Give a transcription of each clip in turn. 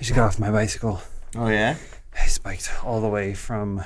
just got off my bicycle. Oh, yeah? I spiked all the way from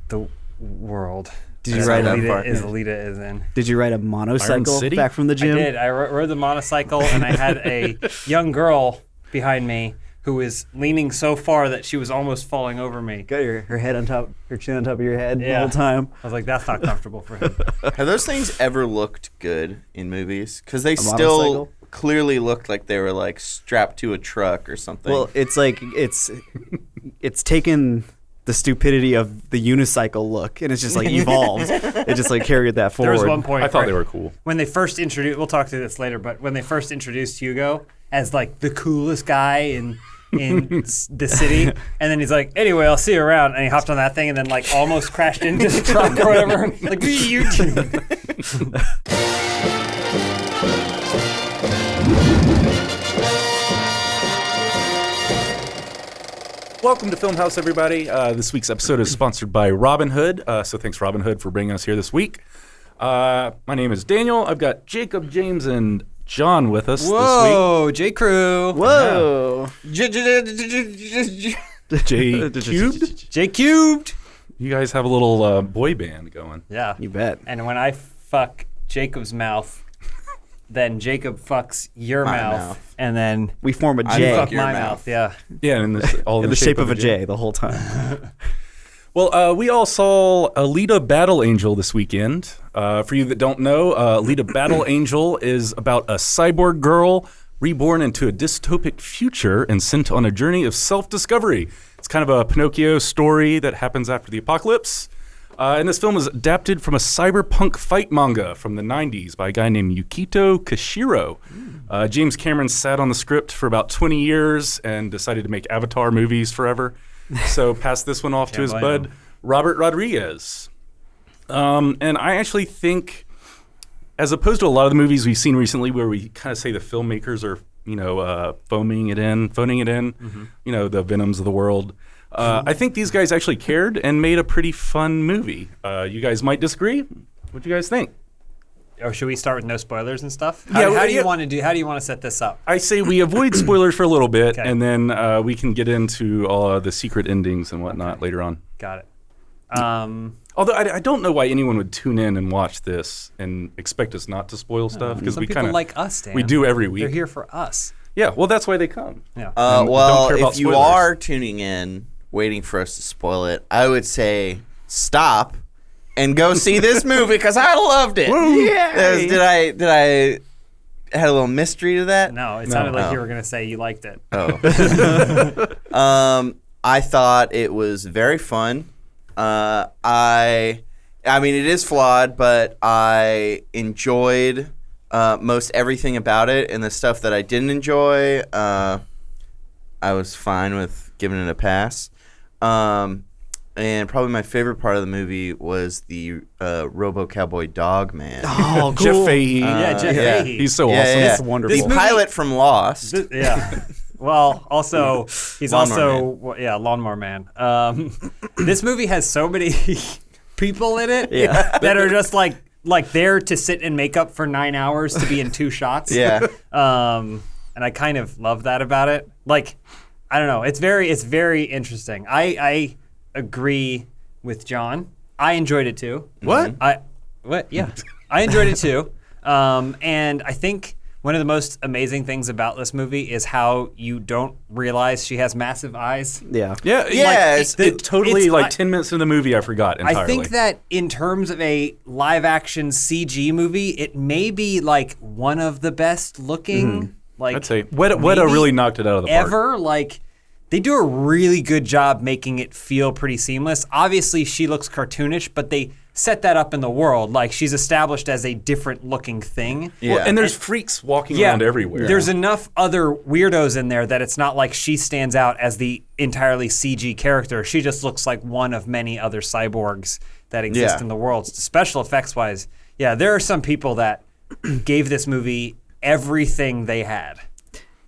the world. Did you ride Alita is in. Did you ride a monocycle back from the gym? I did. I rode the monocycle, and I had a young girl behind me who was leaning so far that she was almost falling over me. Got her head on top, her chin on top of your head the whole time. I was like, that's not comfortable for him. Have those things ever looked good in movies? Because they still clearly looked like they were like strapped to a truck or something. Well, it's like it's taken the stupidity of the unicycle look, and it's just like evolved. It just like carried that forward. There was one point I thought they were cool. When they first introduced, we'll talk to this later, but when they first introduced Hugo as like the coolest guy in the city, and then he's like, anyway, I'll see you around, and he hopped on that thing and then like almost crashed into the truck or whatever. Like, YouTube. Welcome to Funhaus, everybody. This week's episode is sponsored by Robinhood, so thanks Robinhood for bringing us here this week. My name is Daniel. I've got Jacob, James, and John with us this week. Whoa, J. Crew. Whoa. J Cubed? J Cubed. You guys have a little boy band going. Yeah. You bet. And when I fuck Jacob's mouth, then Jacob fucks your mouth, and then we form a I J. fuck my mouth. Yeah. Yeah, and all in the shape of a J the whole time. Well, we all saw Alita Battle Angel this weekend. For you that don't know, Alita Battle Angel is about a cyborg girl reborn into a dystopic future and sent on a journey of self-discovery. It's kind of a Pinocchio story that happens after the apocalypse. And this film is adapted from a cyberpunk fight manga from the 90s by a guy named Yukito Kishiro. James Cameron sat on the script for about 20 years and decided to make Avatar movies forever. So passed this one off to his bud, Robert Rodriguez. And I actually think, as opposed to a lot of the movies we've seen recently where we kind of say the filmmakers are, phoning it in, the Venoms of the world, I think these guys actually cared and made a pretty fun movie. You guys might disagree. What do you guys think? Or should we start with no spoilers and stuff? How do you want to set this up? I say we avoid spoilers for a little bit, Okay. and then we can get into all the secret endings and whatnot later on. Got it. Although I don't know why anyone would tune in and watch this and expect us not to spoil stuff, because Some we people kind of like us, Dan. we do every week. They're here for us. Yeah, well, that's why they come. Yeah. don't Well, care about if you spoilers. are tuning in, waiting for us to spoil it, I would say stop and go see this movie because I loved it. Yeah. Did I had a little mystery to that? No, it sounded like you were going to say you liked it. I thought it was very fun. I mean, it is flawed, but I enjoyed most everything about it, and the stuff that I didn't enjoy, I was fine with giving it a pass. And probably my favorite part of the movie was the Robo Cowboy Dog Man. Oh, cool. Jeff Fahey. Jeff yeah. Fahey. He's so Yeah, awesome. yeah. It's wonderful. The pilot from Lost. Yeah. Well, also, he's Lawnmower Lawnmower Man. This movie has so many people in it that are just like there to sit in makeup for 9 hours to be in 2 shots. Yeah. And I kind of love that about it. Like, I don't know. It's very interesting. I agree with John. I enjoyed it too. What? Yeah. I enjoyed it too. And I think one of the most amazing things about this movie is how you don't realize she has massive eyes. Yeah. Yeah, Yes. it totally, 10 minutes into the movie, I forgot entirely. I think that in terms of a live-action CG movie, it may be like one of the best looking. Like, I'd say Weta really knocked it out of the park. ever. Like, they do a really good job making it feel pretty seamless. Obviously, she looks cartoonish, but they set that up in the world. Like, she's established as a different looking thing. Yeah. Well, and there's freaks walking around everywhere. There's enough other weirdos in there that it's not like she stands out as the entirely CG character. She just looks like one of many other cyborgs that exist in the world. Special effects wise, there are some people that gave this movie everything they had.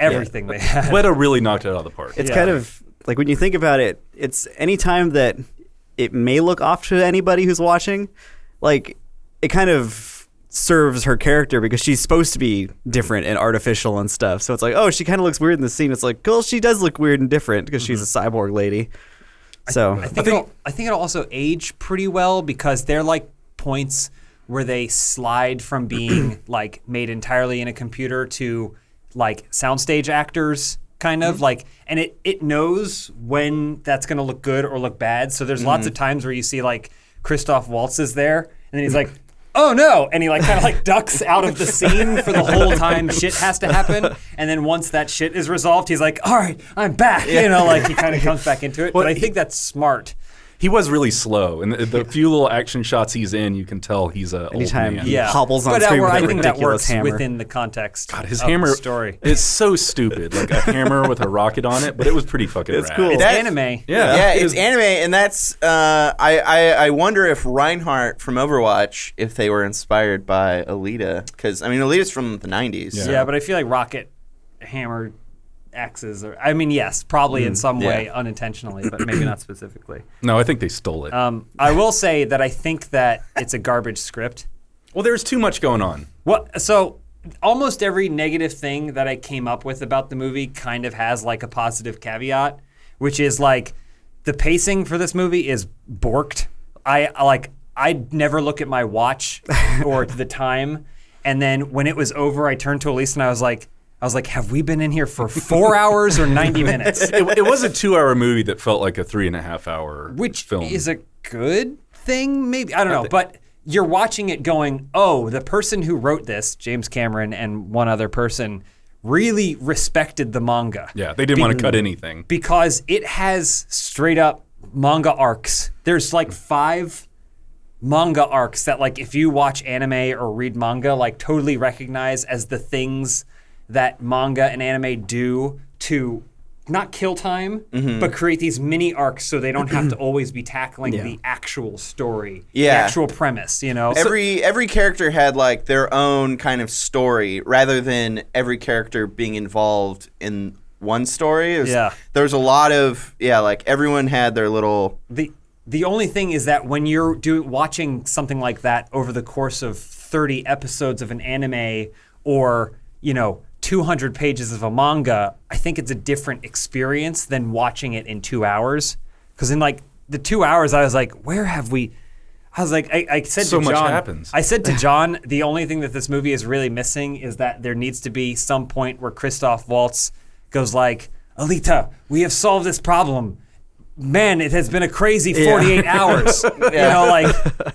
Everything they had. Weta really knocked it out of the park. It's kind of like, when you think about it, it's any time that it may look off to anybody who's watching, like, it kind of serves her character because she's supposed to be different and artificial and stuff. So it's like, oh, she kind of looks weird in the scene. It's like, well, she does look weird and different because she's a cyborg lady. So I think it'll also age pretty well because they're like points where they slide from being like made entirely in a computer to like soundstage actors kind of like, and it knows when that's going to look good or look bad. So there's lots of times where you see like Christoph Waltz is there and then he's like, oh no, and he like kind of like ducks out of the scene for the whole time shit has to happen, and then once that shit is resolved, he's like, all right, I'm back, you know, like he kind of comes back into it. But I think that's smart. He was really slow, and the few little action shots he's in, you can tell he's an old man. he hobbles on but screen with I a think that ridiculous works hammer. within the context God, his of hammer the story. is so stupid, like a hammer with a rocket on it, but it was pretty fucking It's rad. cool. It's That's- anime. Yeah, it it's is- anime, and that's I wonder if Reinhardt from Overwatch, if they were inspired by Alita, because I mean Alita's from the 90s. Yeah. Yeah, but I feel like rocket hammer axes are, I mean, yes, probably in some way unintentionally, but maybe not specifically. No, I think they stole it. I will say that I think that it's a garbage script. Well, there's too much going on. So almost every negative thing that I came up with about the movie kind of has like a positive caveat, which is like the pacing for this movie is borked. I never look at my watch or the time, and then when it was over, I turned to Elise and I was like, have we been in here for 4 hours or 90 minutes? It was a 2-hour movie that felt like a 3.5-hour Which film. is a good thing, maybe. I don't know. But you're watching it going, oh, the person who wrote this, James Cameron and one other person, really respected the manga. Yeah, they didn't want to cut anything. Because it has straight up manga arcs. There's like 5 manga arcs that like if you watch anime or read manga, like totally recognize as the things that manga and anime do to not kill time, but create these mini arcs so they don't have to always be tackling the actual story, the actual premise, you know? Every character had like their own kind of story rather than every character being involved in one story. There was a lot of, like everyone had their little... The only thing is that when you're watching something like that over the course of 30 episodes of an anime or, 200 pages of a manga, I think it's a different experience than watching it in 2 hours. Because in like the 2 hours, I was like, where have we... I was like, I said so to John... much happens. I said to John, the only thing that this movie is really missing is that there needs to be some point where Christoph Waltz goes like, Alita, we have solved this problem. Man, it has been a crazy 48 hours.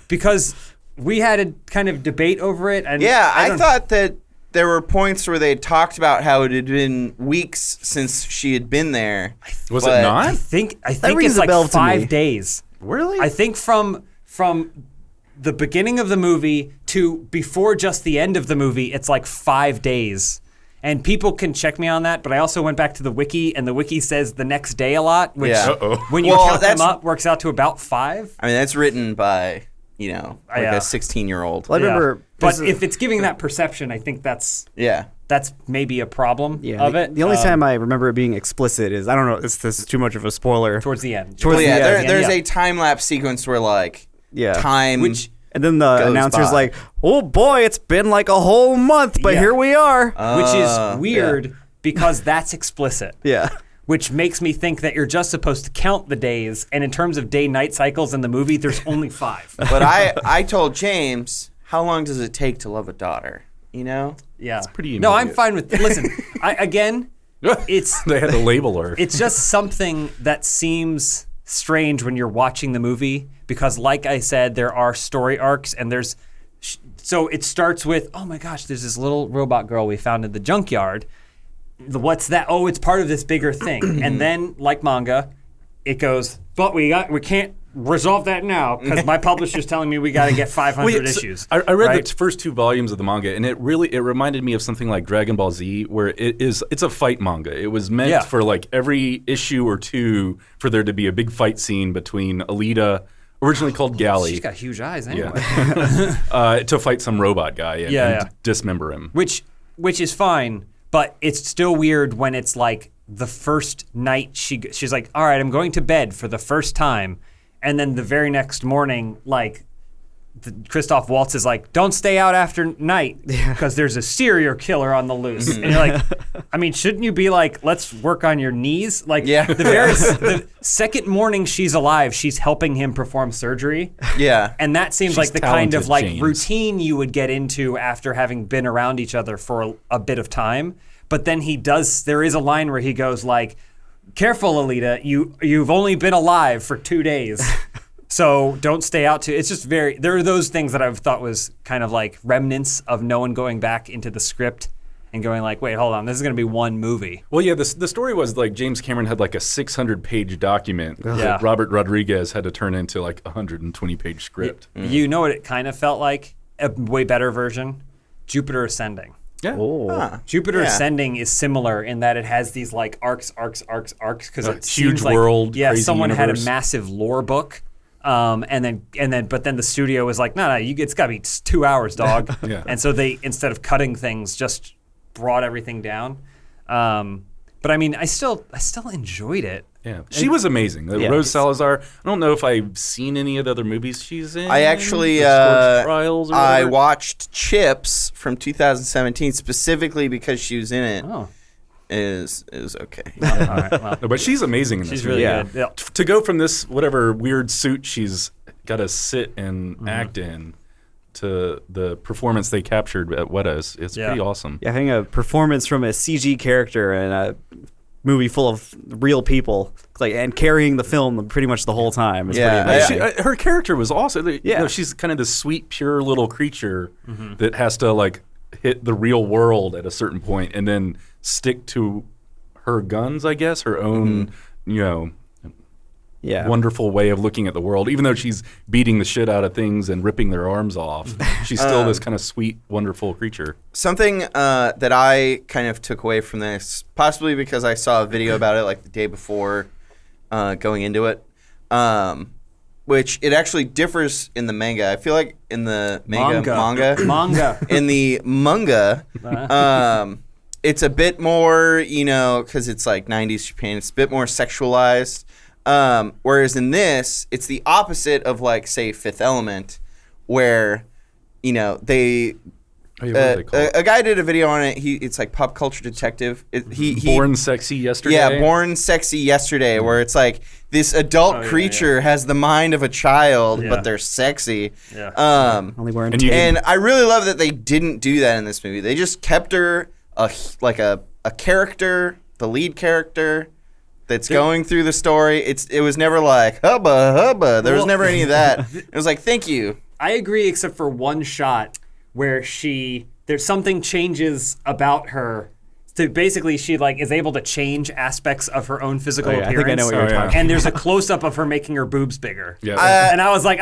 Because we had a kind of debate over it. And I thought that there were points where they talked about how it had been weeks since she had been there. Was it not? I think rings it's a like bell to 5 me. days. Really? I think from the beginning of the movie to before just the end of the movie, it's like 5 days. And people can check me on that, but I also went back to the wiki, and the wiki says the next day a lot, which when you count them up works out to about 5. I mean, that's written by, a 16-year-old. Well, I remember, But if it's giving that perception, I think that's maybe a problem of it. The only time I remember it being explicit is, I don't know if this is too much of a spoiler. Towards the end. There's a time-lapse sequence where, time... And then the announcer's by. like, oh boy, it's been like a whole month, but here we are. Which is weird because that's explicit. Yeah. Which makes me think that you're just supposed to count the days, and in terms of day-night cycles in the movie, there's only 5. But I told James, how long does it take to love a daughter? Yeah. It's pretty No, I'm immediate. fine with... Listen, it's... They had to label her. It's just something that seems strange when you're watching the movie because, like I said, there are story arcs and there's... So it starts with, oh my gosh, there's this little robot girl we found in the junkyard. What's that? Oh, it's part of this bigger thing. And then, like manga, it goes, but we can't resolve that now because my publisher's telling me we got to get 500 issues. I read the first 2 volumes of the manga, and it reminded me of something like Dragon Ball Z, where it's a fight manga. It was meant for like every issue or 2 for there to be a big fight scene between Alita, originally called Galley. She's got huge eyes anyway. To fight some robot guy and dismember him. Which is fine, but it's still weird when it's like the first night she's like, all right, I'm going to bed for the first time. And then the very next morning, like Christoph Waltz is like, don't stay out after night because there's a serial killer on the loose. And you're like, I mean, shouldn't you be like, let's work on your knees? Like, the second morning she's alive, she's helping him perform surgery. Yeah. And that seems She's like the kind of talented, James. routine you would get into after having been around each other for a bit of time. But then there is a line where he goes like, careful, Alita, you've only been alive for 2 days. So don't stay out too. It's just there are those things that I've thought was kind of like remnants of no one going back into the script and going like, wait, hold on, this is going to be one movie. Well, yeah, the story was like James Cameron had like a 600-page document that Robert Rodriguez had to turn into like a 120-page script. You know what it kind of felt like? A way better version? Jupiter Ascending. Yeah. Jupiter Ascending is similar in that it has these like arcs because it huge seems like, world, crazy someone had a universe. massive lore book. But then the studio was like, no, it's got to be 2 hours, dog. Yeah. And so they, instead of cutting things, just brought everything down. But I mean, I still enjoyed it. Yeah, she was amazing. Rose Salazar. I don't know if I've seen any of the other movies she's in. I actually The Scorched Trials or I whatever. watched Chips from 2017 specifically because she was in it. Oh, Is okay. all right. Well, No, but she's amazing in this she's movie. really good. Yeah. To go from this whatever weird suit she's got to sit and act in to the performance they captured at Weta, it's pretty awesome. Yeah, having a performance from a CG character in a movie full of real people, like, and carrying the film pretty much the whole time is pretty amazing. Her character was awesome. You Yeah. know, she's kind of this sweet, pure little creature that has to like hit the real world at a certain point and then stick to her guns, I guess, her own, wonderful way of looking at the world. Even though she's beating the shit out of things and ripping their arms off, she's still this kind of sweet, wonderful creature. Something that I kind of took away from this, possibly because I saw a video about it like the day before going into it, which it actually differs in the manga. I feel like in the manga, in the manga, it's a bit more, because it's like 90s Japan, it's a bit more sexualized. Whereas in this, it's the opposite of like, say, Fifth Element, where, they... What are they called? A guy did a video on it. It's like Pop Culture Detective. Born Sexy Yesterday? Yeah, Born Sexy Yesterday, where it's like this adult creature has the mind of a child, but they're sexy. Yeah. Only wearing And I really love that they didn't do that in this movie. They just kept her a character, the lead character that's going through the story. It was never like hubba hubba. There was never any of that. It was like, thank you. I agree, except for one shot where there's something changes about her. So basically, she like is able to change aspects of her own physical appearance. I think I know what you're talking about. And there's a close up of her making her boobs bigger. Yeah. And I was like,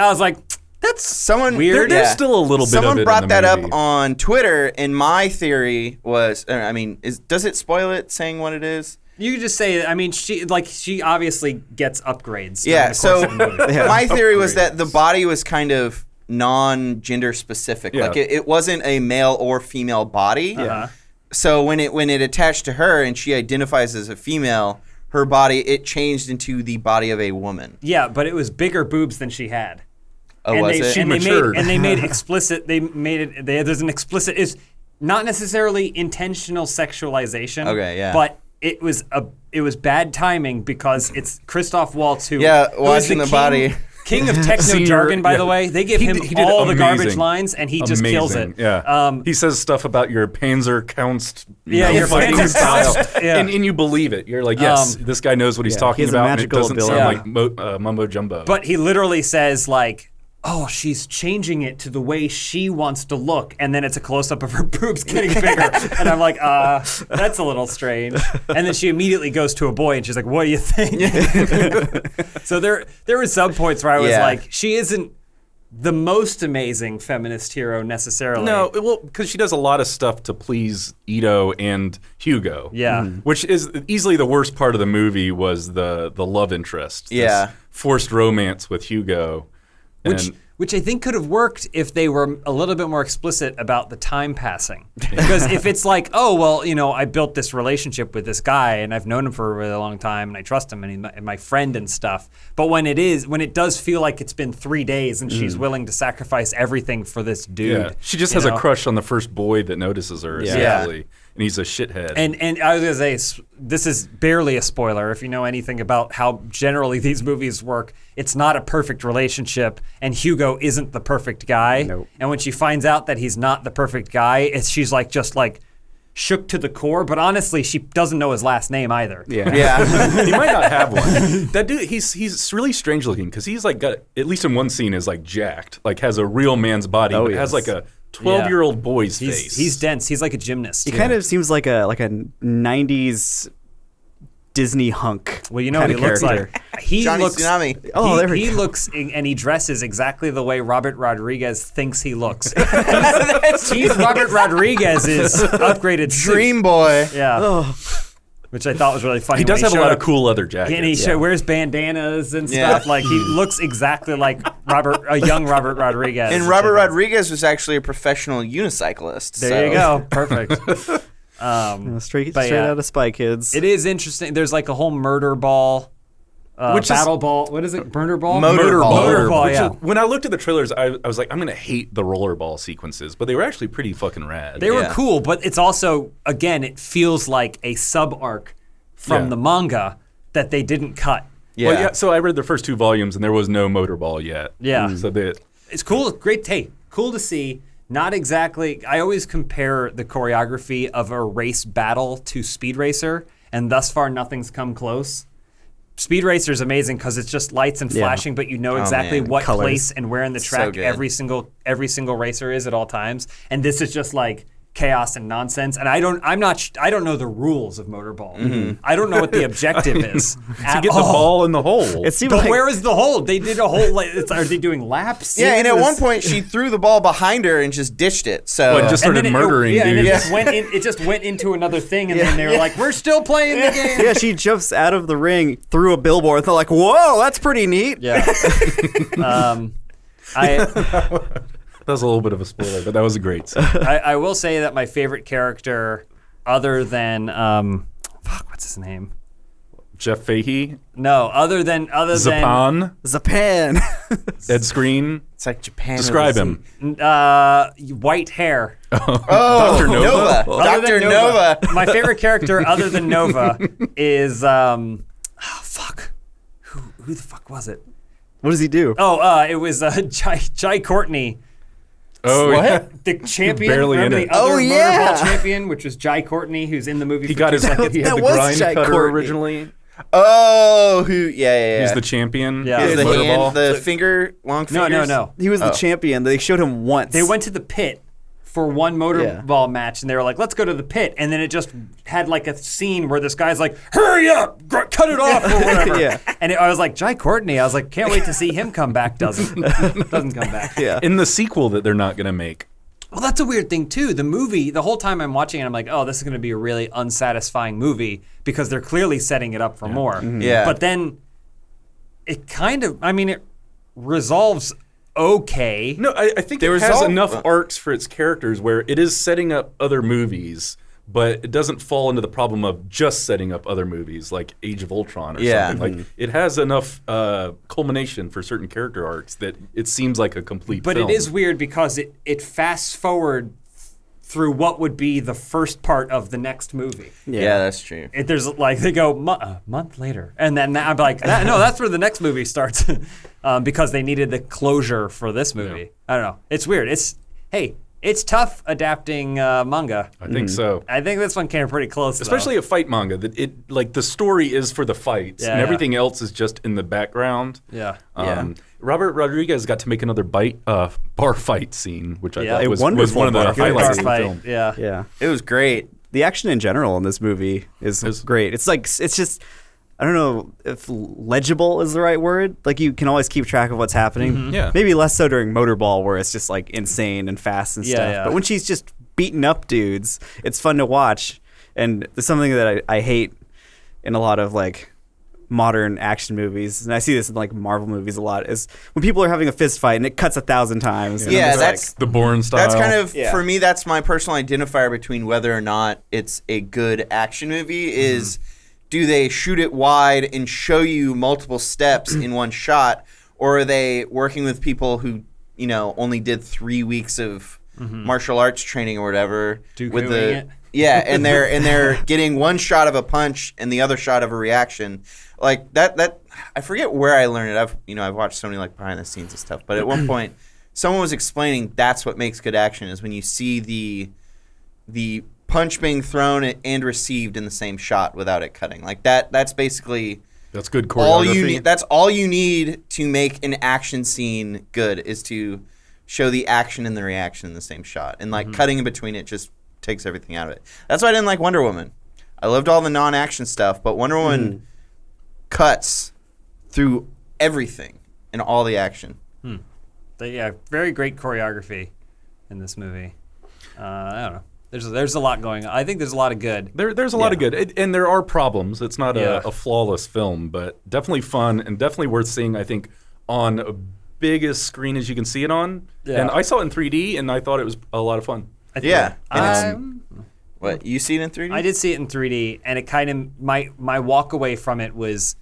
that's weird. There's still a little bit of it Someone in brought the that movie. up on Twitter, and my theory was, does it spoil it saying what it is? You could just say, she obviously gets upgrades. during Yeah, the course so of the movie. my theory was that the body was kind of non-gender specific. Yeah. Like it wasn't a male or female body. Uh-huh. So when it attached to her and she identifies as a female, her body, it changed into the body of a woman. Yeah, but it was bigger boobs than she had. Oh, and was they, it? And they matured. made explicit. They made it. There's an explicit. It's not necessarily intentional sexualization. Okay, yeah. But it was bad timing because it's Christoph Waltz who watching the body. King of techno Senior- jargon, by yeah. the way. They give him He did all the garbage amazing. lines, and he just kills it. Yeah. He says stuff about your Panzerkunst your fighting Panzerkunst. style. Yeah. And you believe it. You're like, yes, this guy knows what he's talking he has a about. And it magical doesn't ability. sound like mumbo jumbo. But he literally says like, "Oh, she's changing it to the way she wants to look," and then it's a close up of her boobs getting bigger, and I'm like, that's a little strange. And then she immediately goes to a boy, and she's like, "What do you think?" So there were some points where I was like, she isn't the most amazing feminist hero necessarily. No, well, because she does a lot of stuff to please Ito and Hugo. Yeah. Which is easily the worst part of the movie was the love interest. this Yeah. forced romance with Hugo. Which I think could have worked if they were a little bit more explicit about the time passing. Because if it's like, oh, well, I built this relationship with this guy and I've known him for a really long time and I trust him and he's my friend and stuff. But when it does feel like it's been 3 days and she's willing to sacrifice everything for this dude. Yeah. She just has a crush on the first boy that notices her, essentially. And he's a shithead. And I was going to say, this is barely a spoiler. If you know anything about how generally these movies work, it's not a perfect relationship, and Hugo isn't the perfect guy. Nope. And when she finds out that he's not the perfect guy, she's just shook to the core. But honestly, she doesn't know his last name either. Yeah. He might not have one. That dude, he's really strange looking because he's got, at least in one scene, is jacked, has a real man's body, but has a 12-year-old boy's face. He's dense. He's like a gymnast. He kind of seems like a 90s Disney hunk. Well, what he looks like. He Johnny looks. Tsunami. Oh, there we he go. looks and he dresses exactly the way Robert Rodriguez thinks he looks. He's Robert Rodriguez's upgraded suit. Dream boy. Yeah. Which I thought was really funny. He does have a lot of cool leather jackets. And he wears bandanas and stuff. Yeah. He looks exactly like a young Robert Rodriguez. And Robert Rodriguez was actually a professional unicyclist. There you go. Perfect. Straight but out of Spy Kids. It is interesting. There's a whole murder ball, battle ball. What is it? Murder ball? Motor ball. Motor ball, Which yeah. When I looked at the trailers, I was like, I'm going to hate the rollerball sequences, but they were actually pretty fucking rad. They were cool, but it's also, again, it feels like a sub-arc from the manga that they didn't cut. Yeah. Well, so I read the first 2 volumes, and there was no motorball yet. Yeah. So It's cool. Great. Hey, cool to see. Not exactly. I always compare the choreography of a race battle to Speed Racer, and thus far nothing's come close. Speed Racer is amazing because it's just lights and flashing, but you know exactly what Colors. place and where in the track good. every single racer is at all times. And this is just chaos and nonsense. And I don't know the rules of Motorball. I don't know what the objective is. to get the ball in the hole. It seemed But like where is the hole? They did a whole. Are they doing laps? Yeah, and at one point she threw the ball behind her and just ditched it. So Well, just started murdering and dudes. it just went into another thing, and then they were like, "We're still playing the game." yeah, she jumps out of the ring through a billboard. They're like, "Whoa, that's pretty neat." Yeah. That was a little bit of a spoiler, but that was a great scene. I will say that my favorite character, other than what's his name? Jeff Fahey, No, other than Zapan, Zapan. Ed Screen. it's like Japan. Describe him. White hair. Oh, Dr. Nova. Other Dr. than Nova. My favorite character, other than Nova, is Who the fuck was it? What does he do? Oh, it was Jai Courtney. Oh, yeah. The champion, Barely remember in the it. other Oh, yeah. Motorball champion, which was Jai Courtney, who's in the movie. He for got 2 his. seconds. He had That the was grind Jai cutter Courtney. originally. Oh, yeah. He's the champion. Yeah. of Is the Motorball. hand, the finger, long fingers. No. He was the champion. They showed him once. They went to the pit for one motorball match, and they were like, "Let's go to the pit," and then it just had a scene where this guy's like, "Hurry up, cut it off," or whatever. Yeah. And I was like, Jai Courtney. I was like, can't wait to see him come back. Doesn't come back. Yeah. In the sequel that they're not going to make. Well, that's a weird thing too. The movie, the whole time I'm watching it, I'm like, oh, this is going to be a really unsatisfying movie because they're clearly setting it up for more. Yeah. But then it it resolves okay. No, I think it has enough arcs for its characters where it is setting up other movies, but it doesn't fall into the problem of just setting up other movies like Age of Ultron or something. Like it has enough culmination for certain character arcs that it seems like a complete But film. it is weird because it fast forward through what would be the first part of the next movie. Yeah, that's true. There's they go month later, and then I'm like, no, that's where the next movie starts, because they needed the closure for this movie. Yeah. I don't know. It's weird. It's tough adapting manga. I think so. I think this one came pretty close, Especially a fight manga that the story is for the fights and everything else is just in the background. Yeah. Robert Rodriguez got to make another bar fight scene, which I thought was wonderful one of the bar fight. highlights of the fight. film. Yeah. Yeah. It was great. The action in general in this movie is great. It's just, I don't know if legible is the right word. Like you can always keep track of what's happening. Mm-hmm. Yeah. Maybe less so during Motorball where it's just insane and fast and stuff. Yeah. But when she's just beating up dudes, it's fun to watch. And there's something that I hate in a lot of modern action movies, and I see this in like Marvel movies a lot, is when people are having a fist fight and it cuts 1,000 times. and Yeah, it's that's The Bourne style. That's kind of Yeah. for me. That's my personal identifier between whether or not it's a good action movie. Is do they shoot it wide and show you multiple steps in one shot, or are they working with people who only did 3 weeks of martial arts training or whatever with it. Yeah, and they're getting one shot of a punch and the other shot of a reaction. Like that I forget where I learned it. I've watched so many like behind the scenes and stuff. But at one point someone was explaining that's what makes good action is when you see the punch being thrown and received in the same shot without it cutting. Like that's basically That's good all choreography. you need. That's all you need to make an action scene good is to show the action and the reaction in the same shot. And like cutting in between it just takes everything out of it. That's why I didn't like Wonder Woman. I loved all the non-action stuff, but Wonder Woman cuts through everything and all the action. Very great choreography in this movie. I don't know. There's a lot going on. I think there's a lot of good. There's a lot of good, and there are problems. It's not Yeah. a flawless film, but definitely fun and definitely worth seeing. I think on a biggest screen as you can see it on. Yeah. And I saw it in 3D, and I thought it was a lot of fun. Yeah. I What, you see it in 3D? did see it in 3D, and it kind of my walk away from it was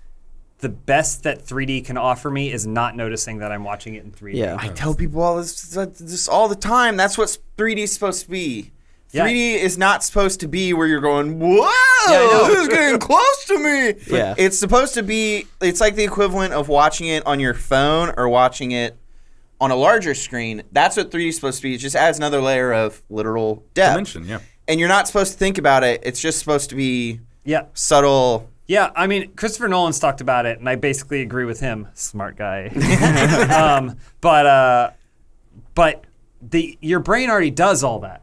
the best that 3D can offer me is not noticing that I'm watching it in 3D. Yeah. I tell people all this all the time. That's what 3D is supposed to be. Yeah. 3D is not supposed to be where you're going, whoa, I know. this is getting close to me. Yeah. It's supposed to be, it's like the equivalent of watching it on your phone or watching it on a larger screen. That's what 3D is supposed to be. It just adds another layer of literal depth. Dimension, yeah. And you're not supposed to think about it. It's just supposed to be Yeah. subtle. Yeah, I mean, Christopher Nolan's talked about it, and I basically agree with him. Smart guy. But your brain already does all that.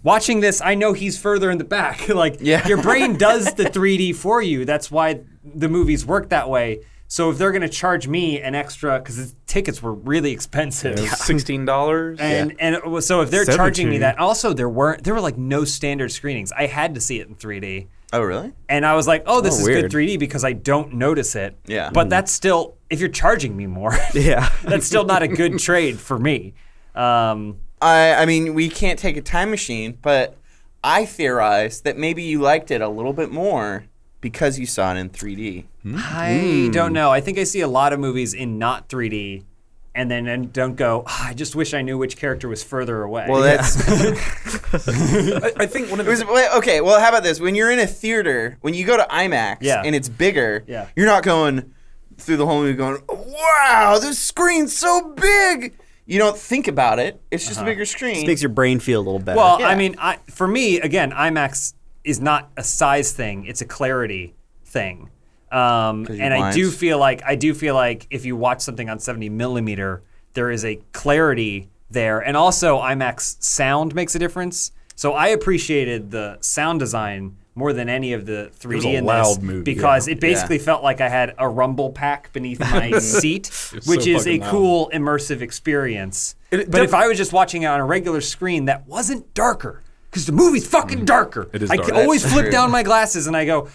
Watching this, I know he's further in the back. Your brain does the 3D for you. That's why the movies work that way. So if they're going to charge me an extra, because the tickets were really expensive. It was $16. And so if they're charging me 17. that, also there were like no standard screenings. I had to see it in 3D. Oh, really? And I was like, oh, this is weird. good 3D because I don't notice it. Yeah. But that's still, if you're charging me more, Yeah. that's still not a good trade for me. I mean, we can't take a time machine, but I theorize that maybe you liked it a little bit more because you saw it in 3D. I don't know. I think I see a lot of movies in not 3D and don't go, I just wish I knew which character was further away. Well, that's I think one of the okay. Well, how about this? When you're in a theater, when you go to IMAX Yeah. and it's bigger, Yeah. you're not going through the whole movie going, "Wow, this screen's so big." You don't think about it. It's just a bigger screen. It makes your brain feel a little better. Well, Yeah. I mean, for me, again, IMAX is not a size thing; it's a clarity thing. And you're I do blind. feel like if you watch something on 70 millimeter, there is a clarity there, and also IMAX sound makes a difference. So I appreciated the sound design more than any of the 3D was a in loud this movie, because yeah. it basically felt like I had a rumble pack beneath my seat, It's which so is a fucking loud. cool immersive experience. But if I was just watching it on a regular screen that wasn't darker, because the movie's fucking darker. It is I dark. can always That's flip true. down my glasses and I go,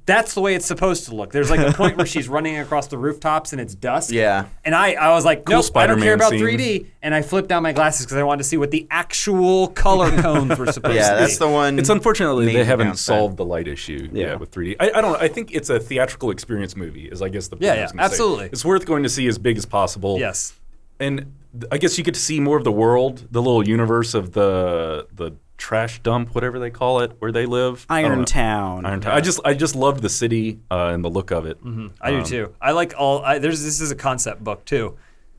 that's the way it's supposed to look. There's like a point where she's running across the rooftops and it's dusk. Yeah. And I was like, nope, I don't care Spider-Man about scene. 3D. And I flipped down my glasses because I wanted to see what the actual color tones were supposed Yeah, to be. that's the one. It's unfortunately they major haven't downside. solved the light issue yet with 3D. I don't know. I think it's a theatrical experience movie. Is I guess the point I was gonna say. absolutely. It's worth going to see as big as possible. Yes. And I guess you get to see more of the world, the little universe of the trash dump, whatever they call it, where they live. I don't know. Irontown. Irontown. I just loved the city and the look of it. I do too. I like this is a concept book too.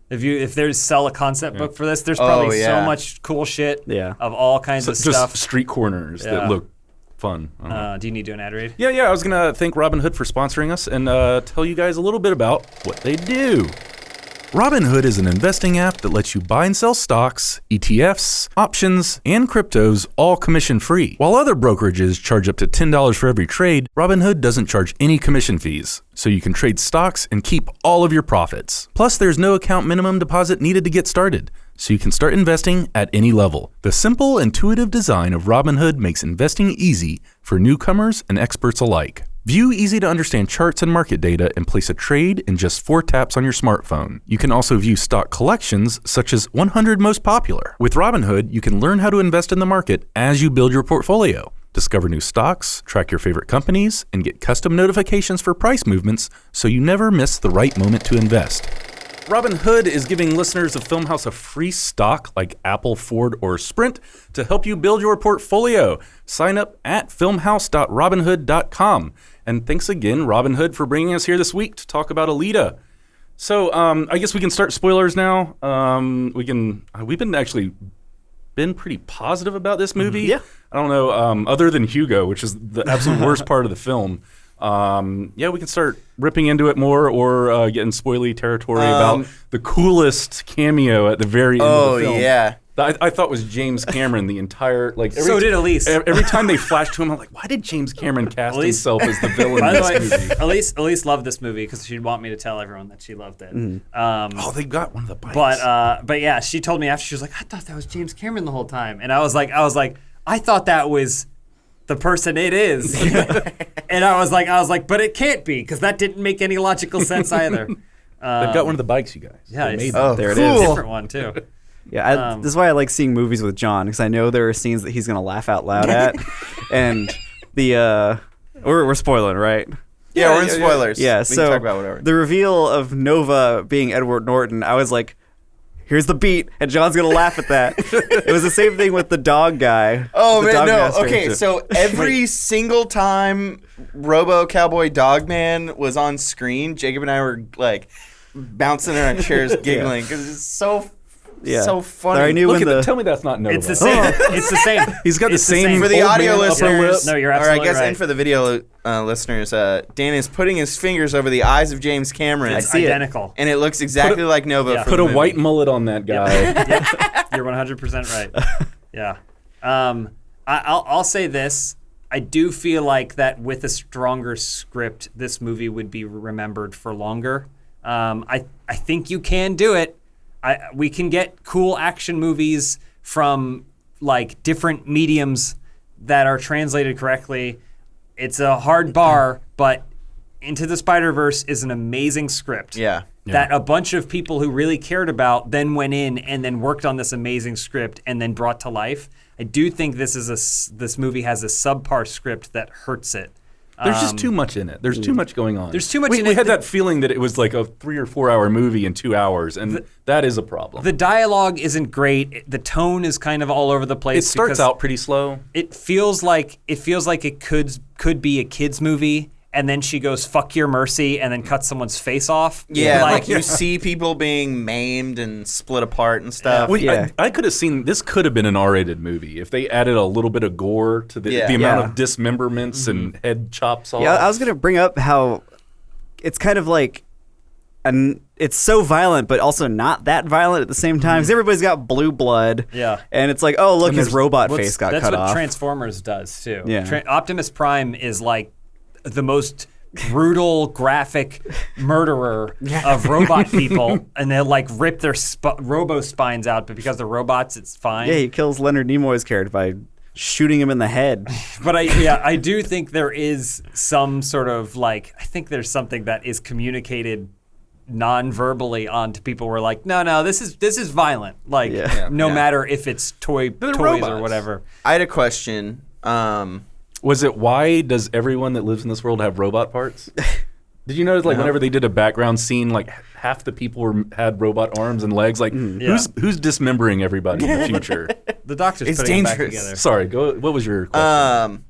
If there's sell a concept book for this, there's probably so much cool shit of all kinds of Just stuff. street corners Yeah. that look fun. I don't know. Do you need to do an ad read? Yeah, I was going to thank Robinhood for sponsoring us and tell you guys a little bit about what they do. Robinhood is an investing app that lets you buy and sell stocks, ETFs, options, and cryptos all commission-free. While other brokerages charge up to $10 for every trade, Robinhood doesn't charge any commission fees, so you can trade stocks and keep all of your profits. Plus, there's no account minimum deposit needed to get started, so you can start investing at any level. The simple, intuitive design of Robinhood makes investing easy for newcomers and experts alike. View easy-to-understand charts and market data and place a trade in just 4 taps on your smartphone. You can also view stock collections, such as 100 most popular. With Robinhood, you can learn how to invest in the market as you build your portfolio. Discover new stocks, track your favorite companies, and get custom notifications for price movements so you never miss the right moment to invest. Robinhood is giving listeners of Filmhouse a free stock like Apple, Ford, or Sprint to help you build your portfolio. Sign up at filmhouse.robinhood.com. And thanks again, Robinhood, for bringing us here this week to talk about Alita. So I guess we can start spoilers now. We've been pretty positive about this movie. Yeah. I don't know, other than Hugo, which is the absolute worst part of the film. We can start ripping into it more or get in spoily territory about the coolest cameo at the very end of the film. Oh, yeah. I thought was James Cameron the entire So did Elise. Every time they flashed to him, I'm like, why did James Cameron cast himself as the villain By in the this way, movie? Elise loved this movie because she'd want me to tell everyone that she loved it. They got one of the bites. But yeah, she told me after, she was like, I thought that was James Cameron the whole time, and I was like, I thought that was the person it is, and I was like, but it can't be because that didn't make any logical sense either. They've got one of the bikes, you guys. Yeah, They made it's- them. There it cool. is. different one too. Yeah, this is why I like seeing movies with John, because I know there are scenes that he's gonna laugh out loud at, and we're spoiling, right? Yeah, we're in spoilers. Yeah, we so can talk about whatever. the reveal of Nova being Edward Norton, I was like, here's the beat, and John's gonna laugh at that. It was the same thing with the dog guy. Oh the man, dog no. master. Okay, so every single time Robo Cowboy Dogman was on screen, Jacob and I were like bouncing in our chairs, giggling because it's so funny. I knew Look when at the tell me that's not Nova. It's the same. It's the same. He's got the It's the same same. For the old audio man upper lip. listeners, No, you're or I absolutely guess right. and for the video listeners, Dan is putting his fingers over the eyes of James Cameron, It's see it. identical. and it looks exactly like Nova. yeah. from Put the a movie. white mullet on that guy. You're 100% right. Yeah. I'll say this. I do feel like that with a stronger script, this movie would be remembered for longer. I think you can do it. We can get cool action movies from like different mediums that are translated correctly. It's a hard bar, but Into the Spider-Verse is an amazing script. Yeah. That a bunch of people who really cared about then went in and then worked on this amazing script and then brought to life. I do think this movie has a subpar script that hurts it. There's just too much in it. There's too much going on. There's too much we, in we it had that- that feeling that it was like a 3 or 4 hour movie in 2 hours, and that is a problem. The dialogue isn't great. The tone is kind of all over the place. It starts because out pretty slow. It feels like it could be a kids movie, and then she goes "fuck your mercy" and then cuts someone's face off. Yeah, like you see people being maimed and split apart and stuff. Well, Yeah. I could have seen this could have been an R-rated movie if they added a little bit of gore to the Yeah. amount Yeah. of dismemberments and head chops off. Yeah, I was gonna bring up how it's kind of like, it's so violent, but also not that violent at the same time. Because everybody's got blue blood. Yeah. and it's like, oh look, And his there's- robot face got That's cut what off. Transformers does too. Yeah. Optimus Prime is like the most brutal, graphic murderer of robot people, and they'll like rip their robo spines out, but because they're robots, it's fine. Yeah, he kills Leonard Nimoy's character by shooting him in the head. But I do think there is some sort of like, I think there's something that is communicated non-verbally onto people. Where like, no, this is violent. Like, Yeah. no Yeah. matter if it's toys robots. or whatever. I had a question. Was it why does everyone that lives in this world have robot parts? Did you notice like whenever they did a background scene, like half the people had robot arms and legs? Like who's dismembering everybody in the future? The doctor's It's putting it back dangerous. together. Sorry, go. What was your question?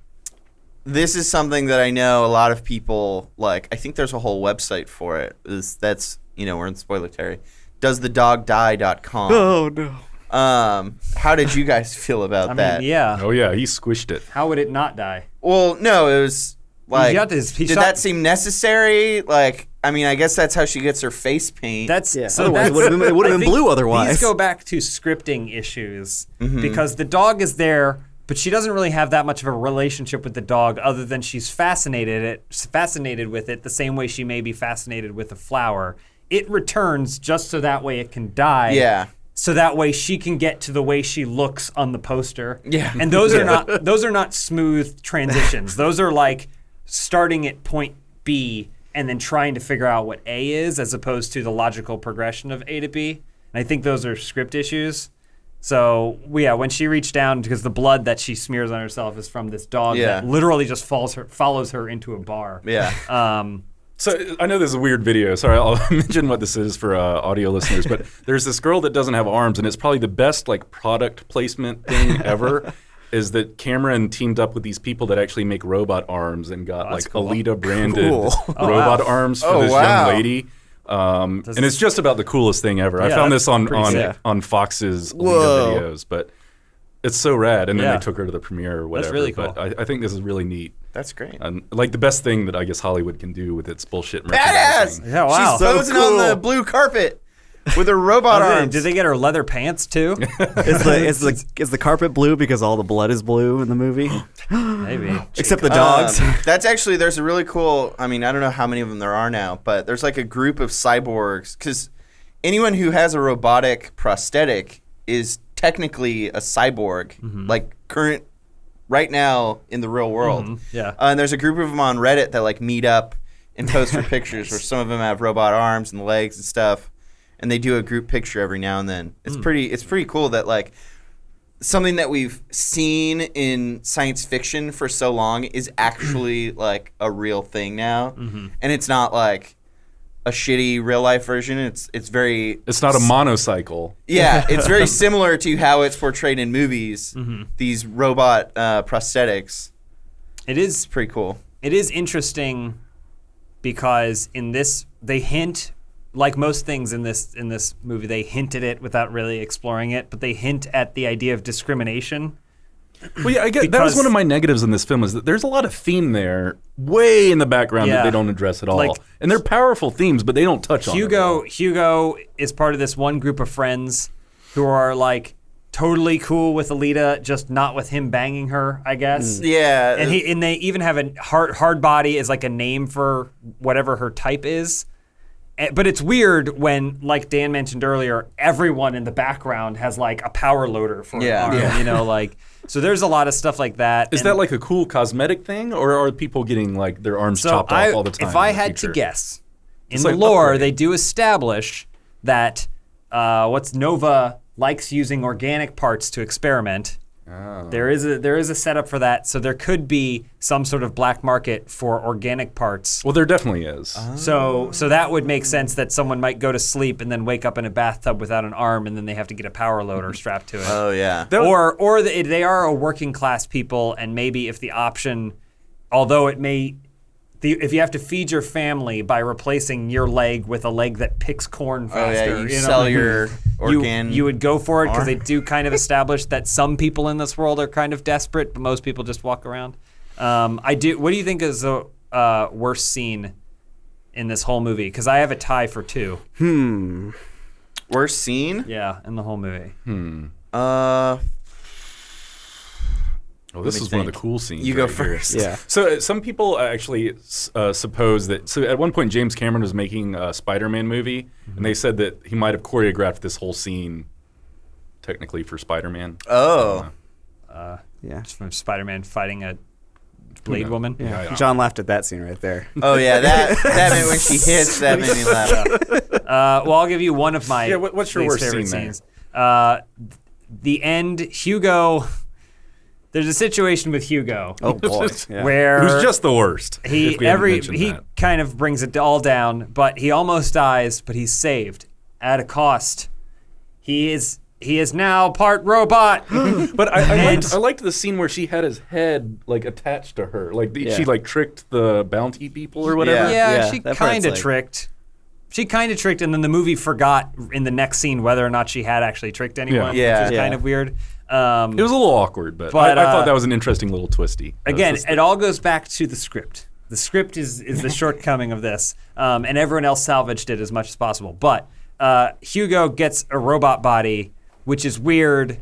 This is something that I know a lot of people like. I think there's a whole website for it. That's we're in spoiler territory. DoesTheDogDie.com. Oh no. How did you guys feel about I mean, that? yeah. Oh yeah, he squished it. How would it not die? Well, no, it was like. He did shot- that seem necessary? Like, I mean, I guess that's how she gets her face paint. That's Yeah. so Otherwise, that's, it would have I been think blue otherwise. These go back to scripting issues Mm-hmm. because the dog is there, but she doesn't really have that much of a relationship with the dog, other than she's fascinated with it the same way she may be fascinated with a flower. It returns just so that way it can die. Yeah. So that way she can get to the way she looks on the poster. Yeah. And those are not smooth transitions. Those are like starting at point B and then trying to figure out what A is, as opposed to the logical progression of A to B. And I think those are script issues. So, when she reached down, because the blood that she smears on herself is from this dog that literally just follows her into a bar. Yeah. So I know this is a weird video. Sorry, I'll mention what this is for audio listeners. But there's this girl that doesn't have arms, and it's probably the best like product placement thing ever. Is that Cameron teamed up with these people that actually make robot arms and got Alita branded robot arms for this young lady. And it's just about the coolest thing ever. I found this on Fox's Alita videos, but it's so rad. And then they took her to the premiere or whatever. That's really cool. But I think this is really neat. That's great. And like the best thing that I guess Hollywood can do with its bullshit Badass! merchandising. Yeah, wow. She's posing on the blue carpet with her robot arms. Did they get her leather pants too? Is the carpet blue because all the blood is blue in the movie? Maybe. Except the dogs. That's actually, there's a really cool, I mean, I don't know how many of them there are now, but there's like a group of cyborgs, because anyone who has a robotic prosthetic is technically a cyborg, like right now in the real world. Yeah. And there's a group of them on Reddit that like meet up and post for pictures where some of them have robot arms and legs and stuff. And they do a group picture every now and then. It's pretty cool that like something that we've seen in science fiction for so long is actually like a real thing now. And it's not like a shitty real life version. It's not a monocycle. Yeah, it's very similar to how it's portrayed in movies. These robot prosthetics. It's pretty cool. It is interesting because in this they hint, like most things in this movie, they hint at it without really exploring it, but they hint at the idea of discrimination. Well, yeah, I get that was one of my negatives in this film is that there's a lot of theme there, way in the background that they don't address at all, Like, and they're powerful themes, but they don't touch on it. Hugo is part of this one group of friends who are like totally cool with Alita, just not with him banging her, I guess. Yeah, and they even have a hard body as like a name for whatever her type is. But it's weird when, like Dan mentioned earlier, everyone in the background has like a power loader for an arm, you know, like. So there's a lot of stuff like that. Is that like a cool cosmetic thing, or are people getting like their arms chopped off all the time? If I had to guess, in the lore, they do establish that Nova likes using organic parts to experiment. Oh. There is a setup for that, so there could be some sort of black market for organic parts. Well, there definitely is. So that would make sense that someone might go to sleep and then wake up in a bathtub without an arm, and then they have to get a power loader strapped to it. Oh yeah. Or they are a working class people, and maybe if the option, although it may. If you have to feed your family by replacing your leg with a leg that picks corn faster, you sell your organ. You would go for it because they do kind of establish that some people in this world are kind of desperate, but most people just walk around. What do you think is the worst scene in this whole movie? Because I have a tie for 2. Worst scene? Yeah, in the whole movie. Oh, this is one of the cool scenes. You go first. Yeah. So some people actually suppose that. So at one point, James Cameron was making a Spider-Man movie, and they said that he might have choreographed this whole scene, technically for Spider-Man. Oh. Yeah. From Spider-Man fighting a Blade Woman. Yeah. John laughed at that scene right there. Oh yeah, that made when she hits, that made me laugh. Well, I'll give you one of my what's your worst favorite scene scenes. The end, Hugo. There's a situation with Hugo. Oh boy. Where who's just the worst. He kind of brings it all down, but he almost dies, but he's saved at a cost. He is now part robot. But I liked the scene where she had his head like attached to her, like she like tricked the bounty people or whatever. Yeah, she kind of tricked. She kind of tricked, and then the movie forgot in the next scene whether or not she had actually tricked anyone, which is kind of weird. It was a little awkward, but I thought that was an interesting little twisty. Again, it all goes back to the script. The script is the shortcoming of this, and everyone else salvaged it as much as possible. But Hugo gets a robot body, which is weird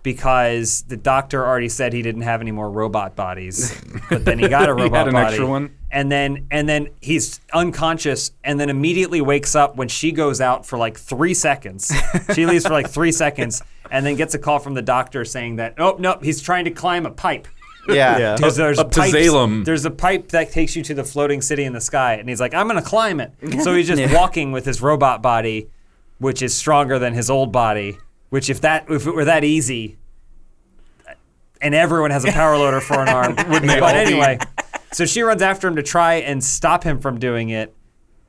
because the doctor already said he didn't have any more robot bodies, but then he got a robot body. Extra one. And then he's unconscious and then immediately wakes up when she goes out for like 3 seconds. She leaves for like 3 seconds and then gets a call from the doctor saying that, nope, he's trying to climb a pipe. Yeah. Because there's Up to pipes- Salem. There's a pipe that takes you to the floating city in the sky, and he's like, I'm gonna climb it. So he's just walking with his robot body, which is stronger than his old body. Which if it were that easy, and everyone has a power loader for an arm, Wouldn't they all but be? anyway, so she runs after him to try and stop him from doing it,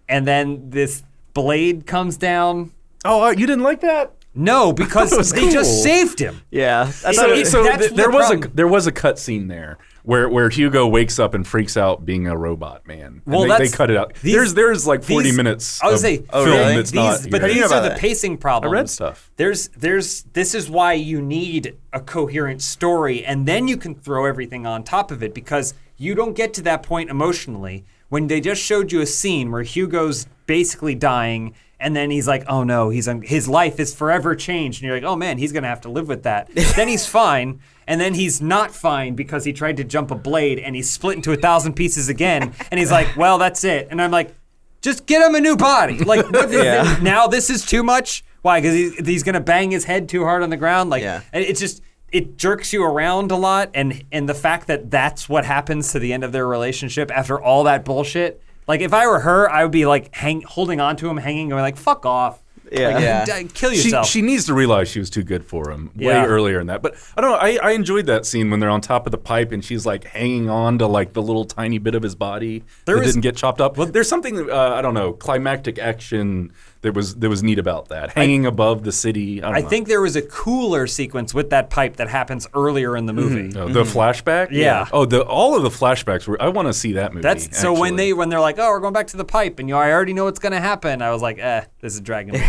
and then this blade comes down. Oh, you didn't like that? No, because was they just cool. saved him. Yeah. I So thought it's- that's the there problem. was a cut scene there where Hugo wakes up and freaks out being a robot man. And Well, they that's- cut it out. these- there's like 40 these- minutes I would of say, film really? that's these, not but here. these about are the that? pacing problems. I read stuff. This is why you need a coherent story, and then you can throw everything on top of it, because you don't get to that point emotionally when they just showed you a scene where Hugo's basically dying, and then he's like, oh no, his life is forever changed, and you're like, oh man, he's gonna have to live with that. Then he's fine, and then he's not fine because he tried to jump a blade and he's split into 1,000 pieces again, and he's like, well, that's it. And I'm like, just get him a new body. Like, what is it? Now this is too much? Why? Because he's gonna bang his head too hard on the ground? Like, Yeah. and it's just, it jerks you around a lot, and the fact that that's what happens to the end of their relationship after all that bullshit. Like, if I were her, I would be like holding on to him, hanging, going like, fuck off. Yeah. Like, Yeah. kill yourself. She needs to realize she was too good for him Yeah. way earlier in that. But I don't know. I enjoyed that scene when they're on top of the pipe and she's like hanging on to like the little tiny bit of his body that didn't get chopped up. Well, there's something I don't know, climactic action that was neat about that. Hanging above the city. I I don't know. think there was a cooler sequence with that pipe that happens earlier in the movie. Oh, the flashback. Yeah. Oh, all of the flashbacks were. I want to see that movie. That's so when actually. they're like, oh, we're going back to the pipe, and I already know what's gonna happen. I was like, this is dragging me.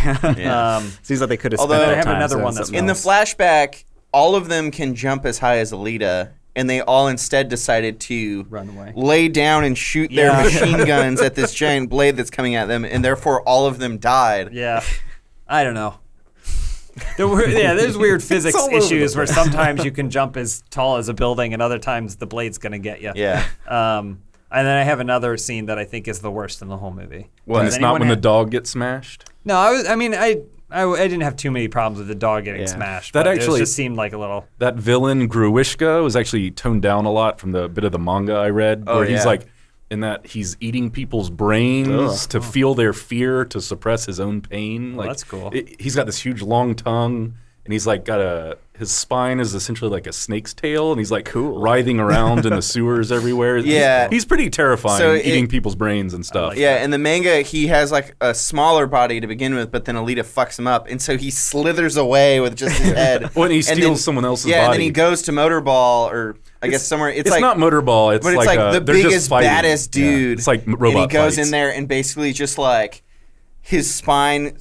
Seems like they could have Although- spent I that have time another doing one that's something In the else. flashback, all of them can jump as high as Alita, and they all instead decided to Run away. lay down and shoot their Yeah. machine guns at this giant blade that's coming at them, and therefore all of them died. Yeah, I don't know. There's weird physics all over the issues where sometimes you can jump as tall as a building, and other times the blade's gonna get you. Yeah. And then I have another scene that I think is the worst in the whole movie. When Does it's not anyone when the have- dog gets smashed. No, I didn't have too many problems with the dog getting smashed. That but actually- it just seemed like a little. That villain Gruishka was actually toned down a lot from the bit of the manga I read, Oh, where he's yeah. like, in that he's eating people's brains to feel their fear, to suppress his own pain. Like, that's cool. He's got this huge long tongue, and he's like his spine is essentially like a snake's tail, and he's like writhing around in the sewers everywhere. Yeah. he's pretty terrifying, So eating people's brains and stuff. Yeah, in the manga, he has like a smaller body to begin with, but then Alita fucks him up, and so he slithers away with just his head. When he And steals then- someone else's Yeah, and then body. he goes to Motorball, or I guess somewhere. It's like, not Motorball. It's but it's like like the they're just biggest, fighting. baddest Yeah. dude. It's like robot And he goes fights. in there and basically just like his spine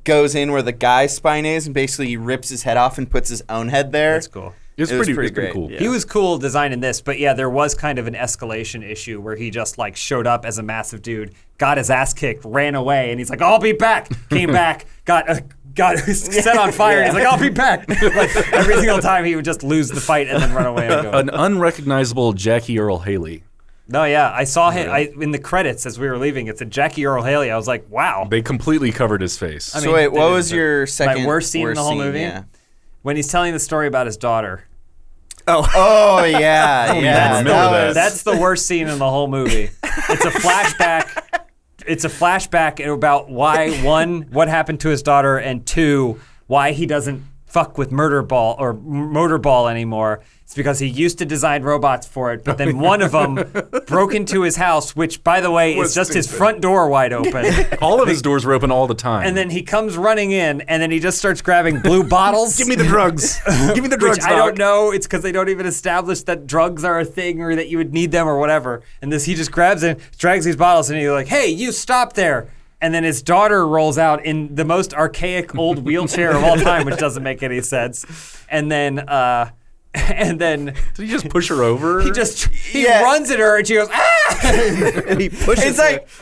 goes in where the guy's spine is, and basically he rips his head off and puts his own head there. That's cool. It's It was pretty pretty cool. great. He was cool designing this, but yeah, there was kind of an escalation issue where he just like showed up as a massive dude, got his ass kicked, ran away, and he's like, "I'll be back." Came back, got set on fire. And he's like, "I'll be back." Like, every single time he would just lose the fight and then run away and go. An unrecognizable Jackie Earl Haley. No, yeah, I saw him in the credits as we were leaving. It's a Jackie Earl Haley. I was like, "Wow." They completely covered his face. I So mean, wait, they what did was it. your second worst scene in the whole scene? movie? Yeah. When he's telling the story about his daughter. Oh yeah, yeah. remember that that. was- That's the worst scene in the whole movie. It's a flashback. It's a flashback about why, one, what happened to his daughter, and two, why he doesn't fuck with Motorball anymore. It's because he used to design robots for it, but then one of them broke into his house, which, by the way, is just his front door wide open. All of his doors were open all the time. And then he comes running in, and then he just starts grabbing blue bottles. Give me the drugs. Give me the drugs, Which I don't Doc. know. It's because they don't even establish that drugs are a thing or that you would need them or whatever. And he just grabs and drags these bottles, and he's like, "Hey, you stop there!" And then his daughter rolls out in the most archaic old wheelchair of all time, which doesn't make any sense. And then did he just push her over? he Yeah. runs at her, and she goes, "Ah!" And he pushes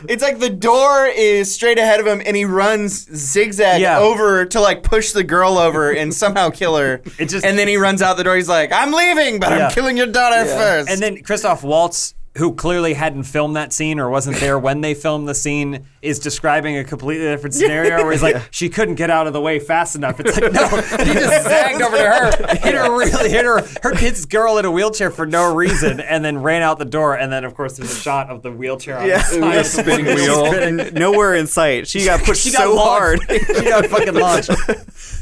It's like the door is straight ahead of him, and he runs zigzag Yeah. over to like push the girl over and somehow kill her. It just- and then he runs out the door. He's like, "I'm leaving, but Yeah. I'm killing your daughter first." And then Christoph Waltz who clearly hadn't filmed that scene or wasn't there when they filmed the scene, is describing a completely different scenario where he's like, she couldn't get out of the way fast enough. It's like, no, he just zagged over to her, hit her kid's girl in a wheelchair for no reason, and then ran out the door. And then, of course, there's a shot of the wheelchair on the side. The spinning wheel. And nowhere in sight. She got pushed She got so launched. hard. She got fucking launched.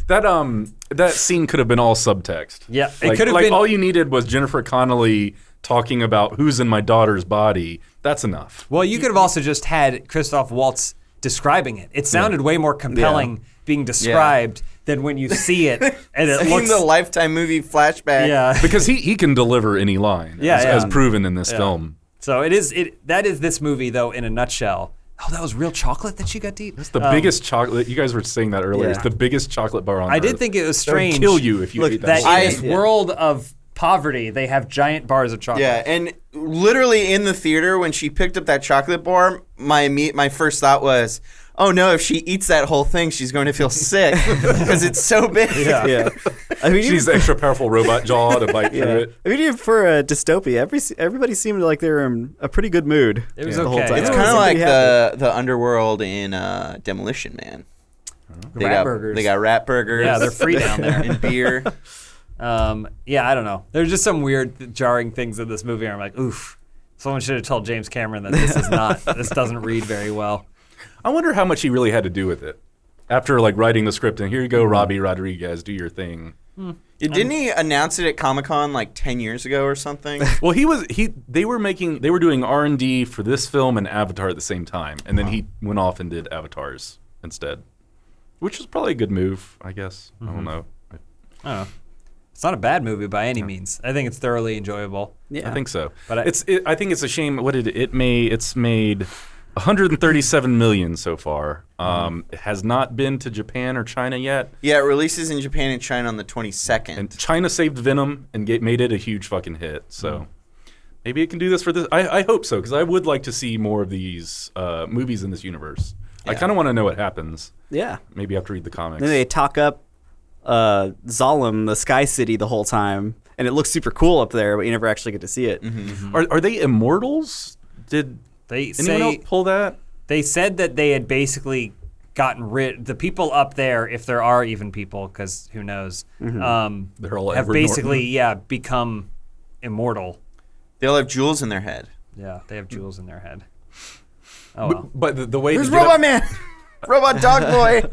That scene could have been all subtext. Yeah, it like, could have like been. all you needed was Jennifer Connelly talking about who's in my daughter's body. That's enough. Well, you could have also just had Christoph Waltz describing it. It sounded way more compelling being described than when you see it, and it In looks. the Lifetime movie flashback. Yeah. Because he can deliver any line, as proven in this film. So that is this movie though in a nutshell. Oh, that was real chocolate that she got to eat. It's the biggest chocolate. You guys were saying that earlier. Yeah. It's the biggest chocolate bar on Earth. I did think it was strange. That would kill you if you ate that. That in this world of poverty, they have giant bars of chocolate. Yeah, and literally in the theater when she picked up that chocolate bar, my first thought was, oh no, if she eats that whole thing, she's going to feel sick because it's so big. Yeah. I mean, She needs the extra powerful robot jaw to bite through it. I mean, even for a dystopia, everybody seemed like they were in a pretty good mood. It was the whole okay. time. It's Yeah. kind of Everyone like seemed to be happy. the underworld in Demolition Man. Rat burgers. They got rat burgers. Yeah, they're free down there. And beer. Yeah, I don't know. There's just some weird, jarring things in this movie. Where I'm like, oof. Someone should have told James Cameron that this doesn't read very well. I wonder how much he really had to do with it. After like writing the script and here you go, Robbie Rodriguez, do your thing. Didn't he announce it at Comic-Con like 10 years ago or something? Well, they were doing R&D for this film and Avatar at the same time, and then he went off and did Avatars instead, which was probably a good move, I guess. I don't know. I don't know. It's not a bad movie by any means. I think it's thoroughly enjoyable. Yeah. I think so. But I think it's a shame. What did it made? It's made 137 million so far. It has not been to Japan or China yet. Yeah, it releases in Japan and China on the 22nd. And China saved Venom and made it a huge fucking hit. So maybe it can do this for this. I hope so, because I would like to see more of these movies in this universe. I kind of want to know what happens. Yeah. Maybe have to read the comics. Then they talk up Zalem, the Sky City, the whole time, and it looks super cool up there, but you never actually get to see it. Are they immortals? Did anyone else pull that? They said that they had basically gotten rid the people up there, if there are even people, because who knows, They're all have Edward basically become immortal. They'll have jewels in their head. Yeah, they have jewels in their head. Oh well. But the way Where's to get Robot Man? Robot Dog Boy.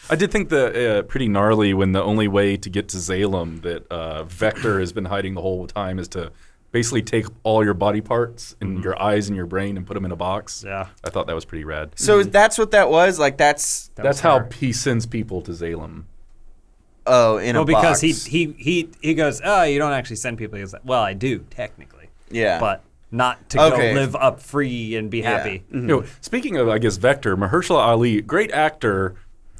I did think the pretty gnarly when the only way to get to Zalem that Vector has been hiding the whole time is to basically take all your body parts and your eyes and your brain and put them in a box. Yeah. I thought that was pretty rad. So that's what that was? Like that's That's how he sends people to Zalem. in a because box. he goes, oh, you don't actually send people. He goes, well, I do technically, Yeah. but not to go Okay. live up free and be happy. You know, speaking of, I guess, Vector, Mahershala Ali, great actor,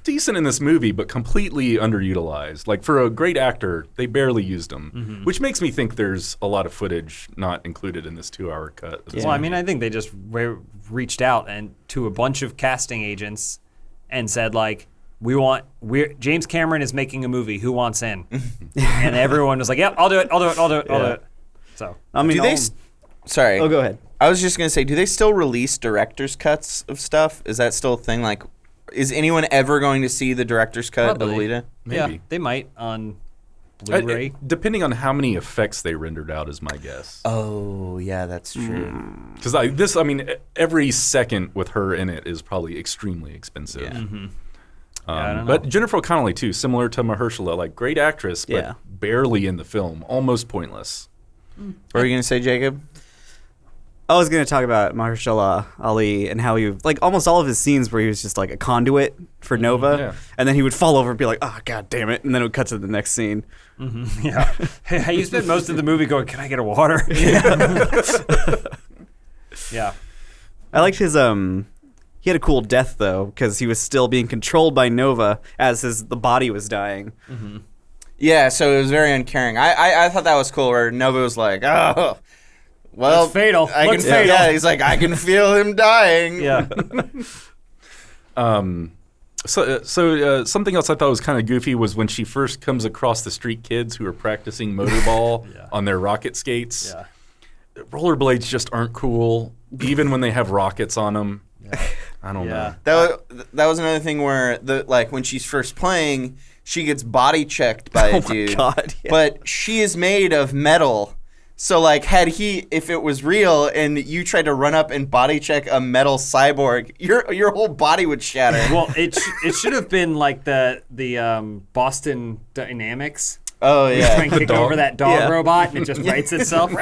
decent in this movie, but completely underutilized. Like, for a great actor, they barely used him, which makes me think there's a lot of footage not included in this 2-hour cut. Of this Well, I movie. mean, I think they just reached out and to a bunch of casting agents and said, like, James Cameron is making a movie. Who wants in? And everyone was like, yep, I'll do it. I'll do it. So I mean, Do they? Sorry. Oh, go ahead. I was just gonna say, do they still release director's cuts of stuff? Is that still a thing? Like, is anyone ever going to see the director's cut Probably. of Alita? Maybe. yeah, they might on Blu-ray. Depending on how many effects they rendered out is my guess. Oh, yeah, that's true. Because every second with her in it is probably extremely expensive. Yeah. I don't But know. Jennifer Connelly, too, similar to Mahershala, like great actress, but Yeah. barely in the film, almost pointless. What were you gonna say, Jacob? I was going to talk about Mahershala Ali and how he, like, almost all of his scenes where he was just like a conduit for Nova, Yeah. and then he would fall over and be like, "Oh, god damn it," and then it would cut to the next scene. Yeah. Hey, you spent most of the movie going, can I get a water? Yeah. I liked his he had a cool death though, because he was still being controlled by Nova as the body was dying. Yeah, so it was very uncaring. I thought that was cool where Nova was like, oh, well, Looks fatal. I Looks can, fatal. Yeah, he's like, I can feel him dying. Yeah. So something else I thought was kind of goofy was when she first comes across the street kids who are practicing motorball Yeah. on their rocket skates. Yeah. rollerblades just aren't cool, even when they have rockets on them. I don't know. That was another thing where when she's first playing, she gets body checked by a dude. God, yeah. But she is made of metal. So if it was real and you tried to run up and body check a metal cyborg, your whole body would shatter. Well, it should have been like the Boston Dynamics. Oh yeah. Try and kick over that dog robot and it just writes itself.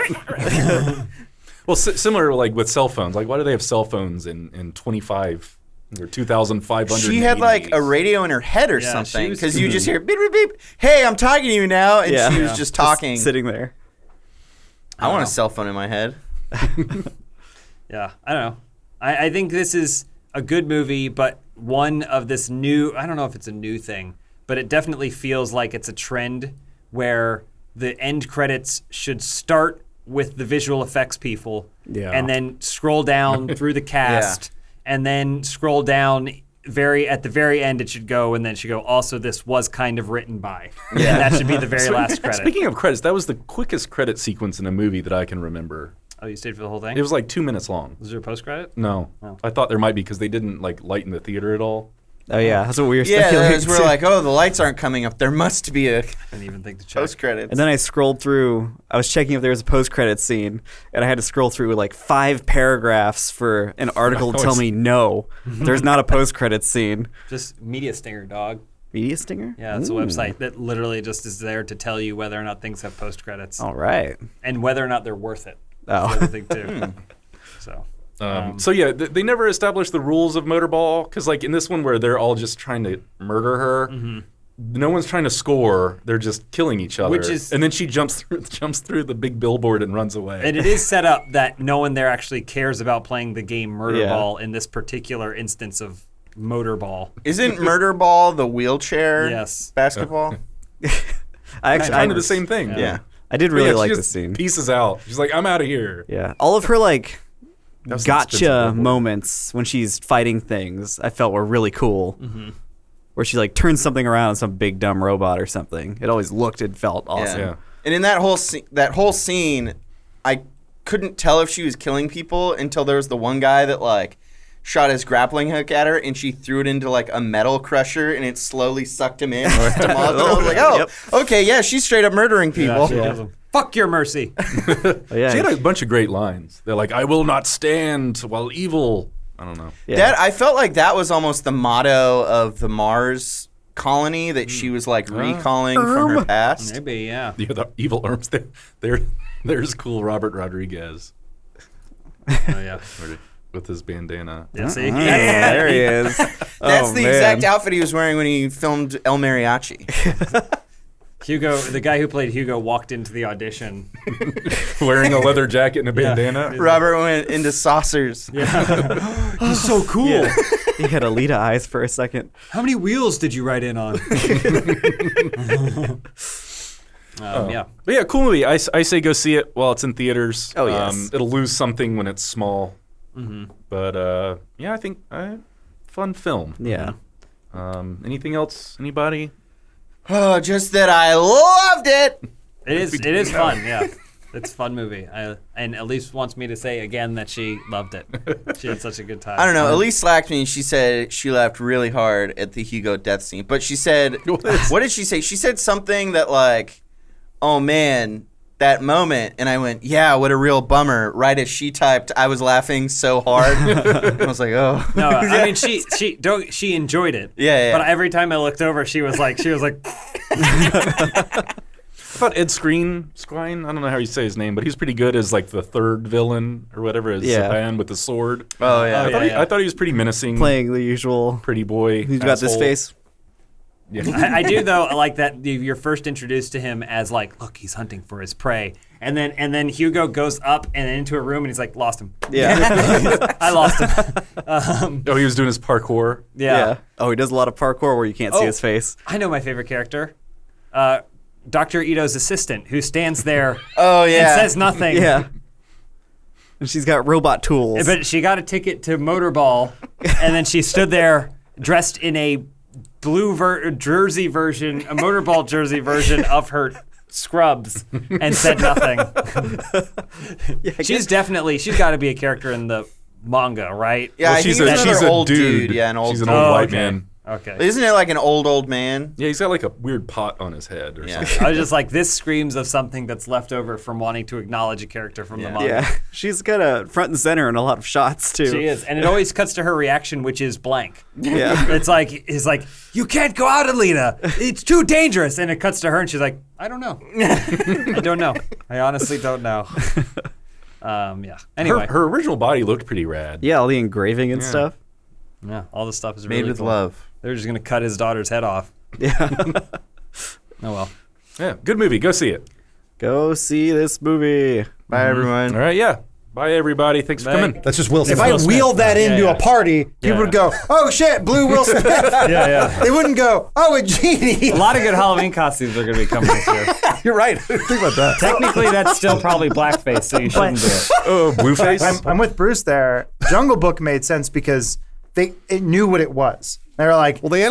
Well, similar with cell phones. Why do they have cell phones in 25 or 2,500? She had a radio in her head or something because you just hear beep beep beep. Hey, I'm talking to you now, and she was just talking, just sitting there. I want a cell phone in my head. Yeah, I don't know. I think this is a good movie, but one of this new. I don't know if it's a new thing, but it definitely feels like it's a trend where the end credits should start with the visual effects people, and then scroll down through the cast, and then scroll down at the very end it should go, and then it should go, also this was kind of written by. And that should be the very last credit. Speaking of credits, that was the quickest credit sequence in a movie that I can remember. Oh, you stayed for the whole thing? It was 2 minutes long. Was there a post-credit? No. Oh. I thought there might be because they didn't lighten the theater at all. Oh yeah, that's what we were Yeah, speculating. we're the lights aren't coming up. There must be a Didn't even think to check. post credits. And then I scrolled through. I was checking if there was a post-credit scene, and I had to scroll through 5 paragraphs for an article to tell me no, there's not a post-credit scene. Just Media Stinger, dog. Media Stinger? Yeah, it's a website that literally just is there to tell you whether or not things have post-credits. All right. And whether or not they're worth it. Oh. That's the other thing, too. So... So yeah, they never established the rules of Motorball because in this one where they're all just trying to murder her, no one's trying to score. They're just killing each other. And then she jumps through the big billboard and runs away. And it is set up that no one there actually cares about playing the game Murderball in this particular instance of Motorball. Isn't Murderball the wheelchair basketball? kind of the same thing. Yeah. I did really like this scene. Pieces out. She's like, I'm out of here. Yeah. All of her was an gotcha expensive moments when she's fighting things I felt were really cool. Where she turns something around on some big dumb robot or something. It always looked and felt awesome. Yeah. And in that whole scene, I couldn't tell if she was killing people until there was the one guy that shot his grappling hook at her and she threw it into a metal crusher and it slowly sucked him in. I was like, okay, yeah, she's straight up murdering people. She kills him. Fuck your mercy. Yeah. She had a bunch of great lines. They're like, I will not stand while evil. I don't know. Yeah. I felt like that was almost the motto of the Mars colony that she was recalling from her past. Maybe, yeah. Yeah, the evil arms. There's cool Robert Rodriguez. Oh, yeah. With his bandana. Yeah, see? Yeah, there he is. That's the exact outfit he was wearing when he filmed El Mariachi. Hugo, the guy who played Hugo, walked into the audition. Wearing a leather jacket and a bandana. Robert went into saucers. Yeah. He's so cool. Yeah. He had Alita eyes for a second. How many wheels did you ride in on? Yeah. But yeah, cool movie. I say go see it while it's in theaters. Oh, yes. It'll lose something when it's small. But yeah, I think fun film. Yeah. Anything else? Anybody? Oh, just that I loved it. It is fun, yeah. It's a fun movie. And Elise wants me to say again that she loved it. She had such a good time. I don't know. Elise slacked me and she said she laughed really hard at the Hugo death scene. But she said, what did she say? She said something that oh man, that moment. And I went, yeah, what a real bummer. Right as she typed, I was laughing so hard. I was like, oh. No, I mean she enjoyed it. Yeah. But every time I looked over, she was like. I thought Ed Skrein, I don't know how you say his name, but he's pretty good as the third villain or whatever, as Japan with the sword. Oh yeah. I thought he was pretty menacing. Playing the usual pretty boy. He's got this face. Yeah. I do though like that you're first introduced to him as look, he's hunting for his prey, and then Hugo goes up and into a room and he's like, lost him. Yeah. I lost him. He was doing his parkour. Yeah. Oh, he does a lot of parkour where you can't see his face. I know my favorite character, Dr. Ito's assistant, who stands there. Oh yeah. And says nothing. Yeah. And she's got robot tools. But she got a ticket to Motorball, and then she stood there dressed in a blue jersey version, a Motorball jersey version of her Scrubs and said nothing. She's got to be a character in the manga, right? Yeah, Well, I think she's it's a another old dude. Yeah, an old She's dude. an old white okay. man. Okay. Isn't it like an old man? Yeah, he's got like a weird pot on his head or Yeah. something. I was just like, this screams of something that's left over from wanting to acknowledge a character from the manga. Yeah, she's kind of front and center in a lot of shots too. She is, and it always cuts to her reaction, which is blank. Yeah. It's like you can't go out, Alita. It's too dangerous. And it cuts to her, and she's like, I don't know. I don't know. I honestly don't know. Yeah. Anyway, Her original body looked pretty rad. Yeah, all the engraving and stuff. yeah, all this stuff is Made really with cool. love. They're just gonna cut his daughter's head off. Yeah. Oh well. Yeah, good movie. Go see it. Go see this movie. Bye, everyone. All right, yeah. Bye, everybody. Thanks for Bye. coming. That's just Will Smith. If I wheeled that into Yeah. a party, people would go, "Oh shit, blue Will Smith." Yeah. They wouldn't go, "Oh, a genie." A lot of good Halloween costumes are gonna be coming this year. You're right. Think about that. Technically, that's still probably blackface, so you shouldn't do it. Oh, Blueface. I'm with Bruce there. Jungle Book made sense because it knew what it was. They were like, Well, they